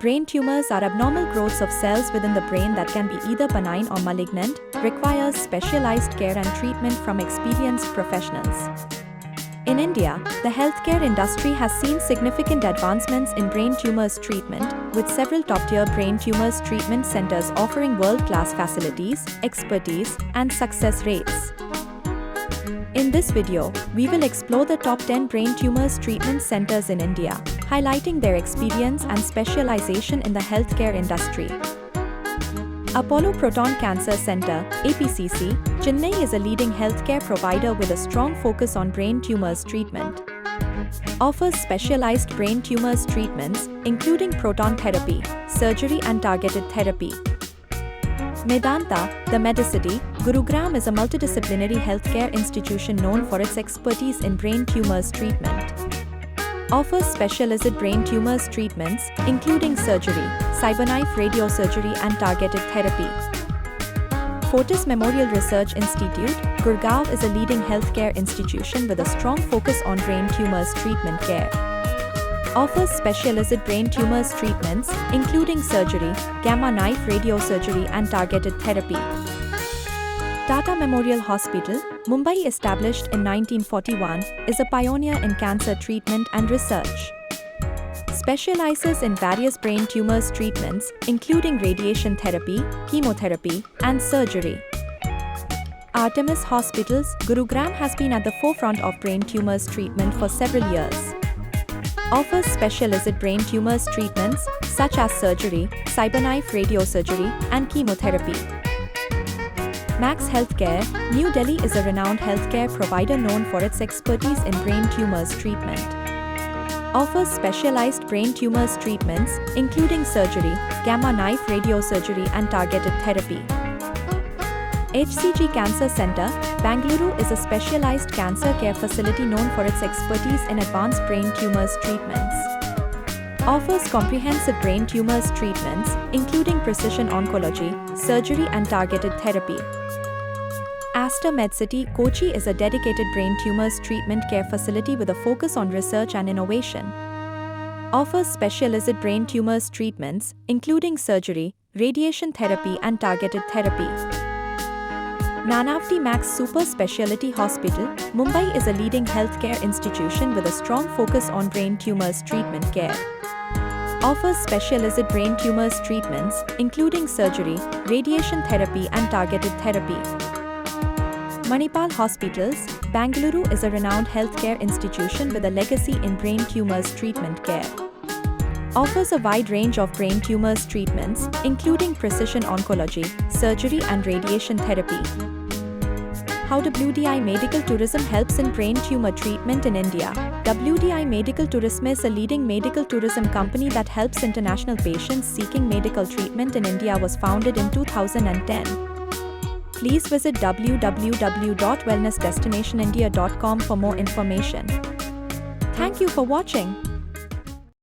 Brain tumors are abnormal growths of cells within the brain that can be either benign or malignant, requires specialized care and treatment from experienced professionals. In India, the healthcare industry has seen significant advancements in brain tumors treatment, with several top-tier brain tumors treatment centers offering world-class facilities, expertise, and success rates. In this video, we will explore the top 10 brain tumors treatment centers in India, highlighting their experience and specialization in the healthcare industry. Apollo Proton Cancer Center, APCC, Chennai is a leading healthcare provider with a strong focus on brain tumors treatment. Offers specialized brain tumors treatments, including proton therapy, surgery and targeted therapy. Medanta, the Medicity, Gurugram is a multidisciplinary healthcare institution known for its expertise in brain tumors treatment. Offers specialized brain tumors treatments, including surgery, cyberknife radiosurgery and targeted therapy. Fortis Memorial Research Institute, Gurgaon is a leading healthcare institution with a strong focus on brain tumors treatment care. Offers specialized brain tumors treatments, including surgery, gamma knife radiosurgery and targeted therapy. Tata Memorial Hospital, Mumbai, established in 1941, is a pioneer in cancer treatment and research. Specializes in various brain tumors treatments, including radiation therapy, chemotherapy, and surgery. Artemis Hospitals, Gurugram has been at the forefront of brain tumors treatment for several years. Offers specialized brain tumors treatments, such as surgery, cyberknife radiosurgery, and chemotherapy. Max Healthcare, New Delhi is a renowned healthcare provider known for its expertise in brain tumors treatment. Offers specialized brain tumors treatments, including surgery, gamma knife radiosurgery and targeted therapy. HCG Cancer Center, Bangalore is a specialized cancer care facility known for its expertise in advanced brain tumors treatments. Offers comprehensive brain tumors treatments, including precision oncology, surgery and targeted therapy. Aster Medcity, Kochi is a dedicated brain tumors treatment care facility with a focus on research and innovation. Offers specialized brain tumors treatments, including surgery, radiation therapy and targeted therapy. Nanavati Max Super Speciality Hospital, Mumbai is a leading healthcare institution with a strong focus on brain tumors treatment care. Offers specialized brain tumors treatments, including surgery, radiation therapy and targeted therapy. Manipal Hospitals, Bangalore is a renowned healthcare institution with a legacy in brain tumors treatment care. Offers a wide range of brain tumors treatments, including precision oncology, surgery and radiation therapy. How WDI Medical Tourism helps in brain tumor treatment in India. WDI Medical Tourism is a leading medical tourism company that helps international patients seeking medical treatment in India. Was founded in 2010. Please visit www.wellnessdestinationindia.com for more information. Thank you for watching.